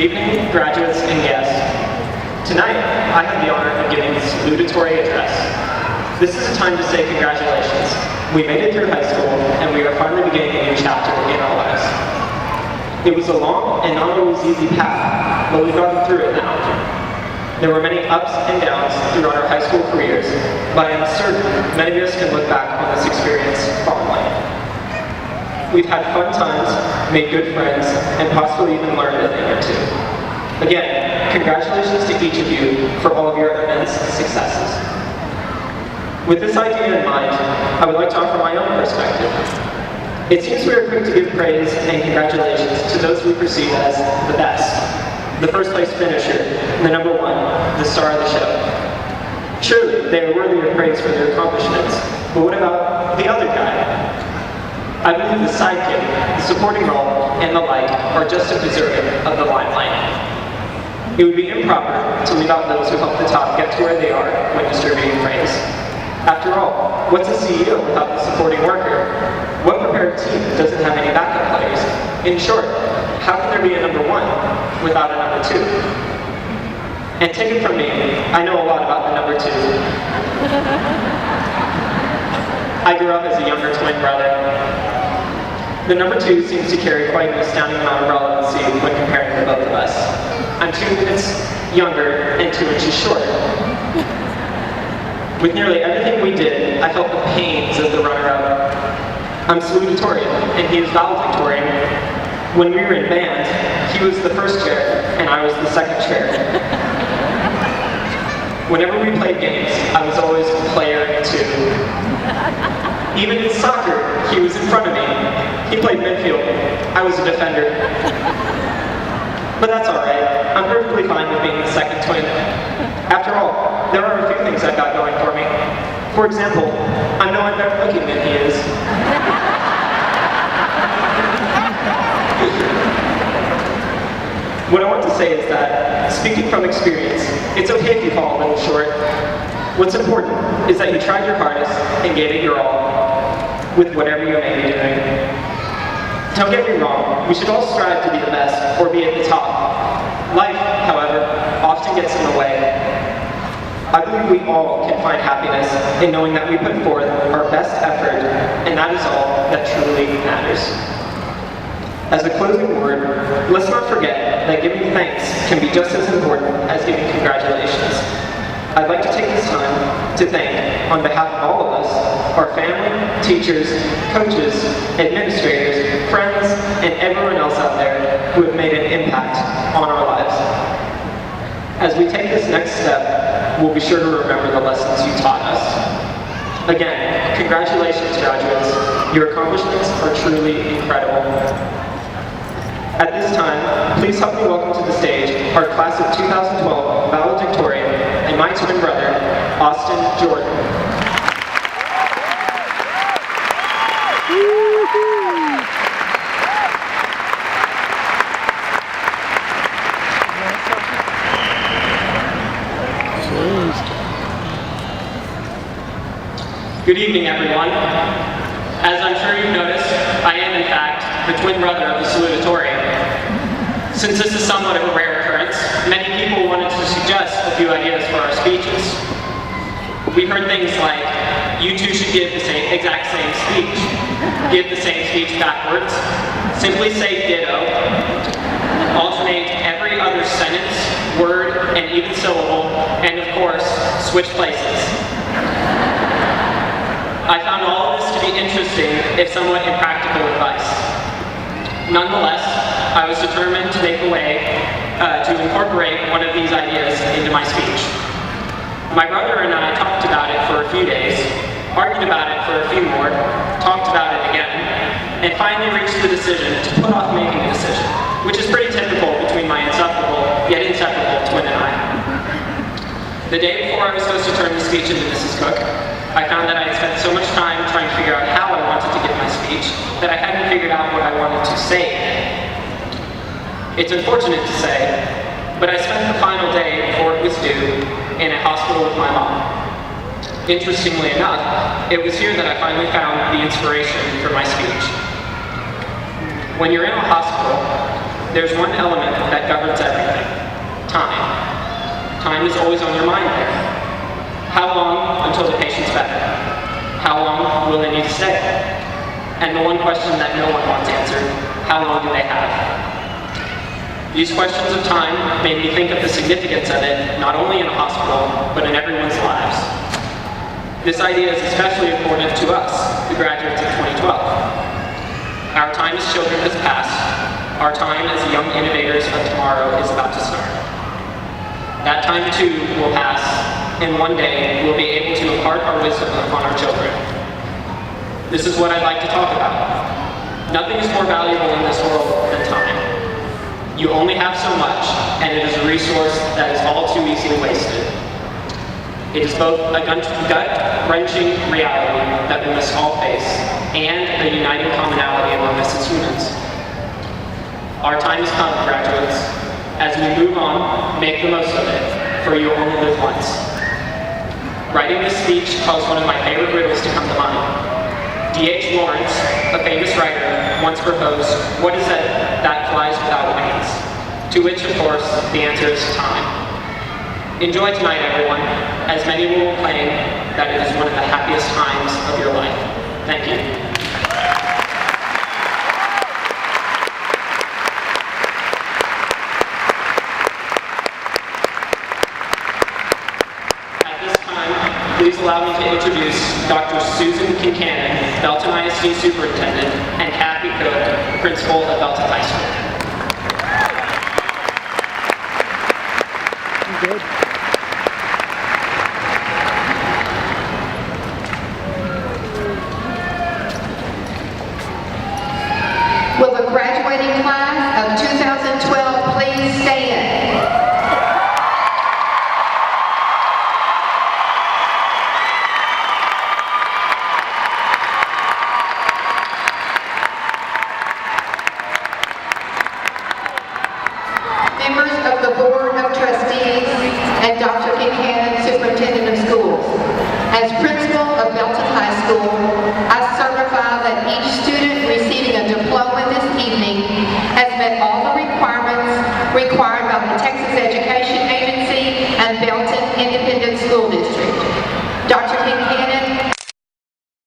evening, graduates and guests. Tonight, I have the honor of giving the salutatory address. This is a time to say congratulations. We made it through high school, and we are finally beginning a new chapter in our lives. It was a long and not always easy path, but we've gotten through it now. There were many ups and downs throughout our high school careers, but I am certain many of us can look back on this experience fondly. We've had fun times, made good friends, and possibly even learned a thing or two. Again, congratulations to each of you for all of your immense successes. With this idea in mind, I would like to offer my own perspective. It seems we are quick to give praise and congratulations to those we perceive as the best, the first place finisher, the number one, the star of the show. Surely, they are worthy of praise for their accomplishments, but what about the other guy? I believe the sidekick, the supporting role, and the like are just as deserving of the limelight. It would be improper to leave out those who help the top get to where they are when distributing praise. After all, what's a CEO without the supporting worker? What prepared team doesn't have any backup players? In short, how can there be a number one without a number two? And take it from me, I know a lot about the number two. I grew up as a younger twin brother. The number two seems to carry quite an astounding amount of relevancy when comparing the both of us. I'm 2 minutes younger and 2 inches shorter. With nearly everything we did, I felt the pains of the runner-up. I'm salutatorian, and he is valedictorian. When we were in band, he was the first chair, and I was the second chair. Whenever we played games, I was always player 2. Even in soccer, he was in front of me. He played midfield. I was a defender. But that's alright. I'm perfectly fine with being the second twin. After all, there are a few things I've got going for me. For example, I know I'm better looking than he is. What I want to say is that, speaking from experience, it's okay if you fall a little short. What's important is that you tried your hardest and gave it your all, with whatever you may be doing. Don't get me wrong, we should all strive to be the best, or be at the top. Life, however, often gets in the way. I believe we all can find happiness in knowing that we put forth our best effort, and that is all that truly matters. As a closing word, let's not forget that giving thanks can be just as important as giving congratulations. I'd like to take this time to thank, on behalf of all of us, our family, teachers, coaches, administrators, friends, and everyone else out there who have made an impact on our lives. As we take this next step, we'll be sure to remember the lessons you taught us. Again, congratulations, graduates. Your accomplishments are truly incredible. At this time, please help me welcome to the stage our class of 2012 valedictorian and my twin brother, Austin Jordan. Good evening, everyone. As I'm sure you've noticed, I am in fact the twin brother of the salutatorian. Since this is somewhat of a rare occurrence, many people wanted to suggest a few ideas for our speeches. We heard things like, you two should give the exact same speech, give the same speech backwards, simply say ditto, alternate every other sentence, word, and even syllable, and of course, switch places. I found all of this to be interesting, if somewhat impractical advice. Nonetheless, I was determined to make a way to incorporate one of these ideas into my speech. My brother and I talked about it for a few days, argued about it for a few more, talked about it again, and finally reached the decision to put off making a decision, which is pretty typical between my inseparable, yet inseparable twin and I. The day before I was supposed to turn the speech into Mrs. Cook, I found that I had spent so much time trying to figure out how I wanted to give my speech that I hadn't figured out what I wanted to say. It's unfortunate to say, but I spent the final day before it was due in a hospital with my mom. Interestingly enough, it was here that I finally found the inspiration for my speech. When you're in a hospital, there's one element that governs everything: time. Time is always on your mind there. How long until the patient's better? How long will they need to stay? And the one question that no one wants answered: how long do they have? These questions of time made me think of the significance of it, not only in a hospital, but in everyone's lives. This idea is especially important to us, the graduates of 2012. Our time as children has passed. Our time as young innovators of tomorrow is about to start. That time too will pass, and one day we'll be able to impart our wisdom upon our children. This is what I'd like to talk about. Nothing is more valuable in this world than time. You only have so much, and it is a resource that is all too easily wasted. It is both a gut-wrenching reality that we must all face, and a uniting commonality among us as humans. Our time has come, graduates. As we move on, make the most of it, for you only live once. Writing this speech caused one of my favorite riddles to come to mind. D.H. Lawrence, a famous writer, once proposed, "What is it that flies without wings?" To which, of course, the answer is time. Enjoy tonight, everyone, as many will claim that it is one of the happiest times of your life. Thank you. Please allow me to introduce Dr. Susan Kincannon, Belton ISD Superintendent, and Kathy Cook, Principal at Belton High School. Good. Will the graduating class of 2012 please stand? Members of the Board of Trustees and Dr. Kincannon, Superintendent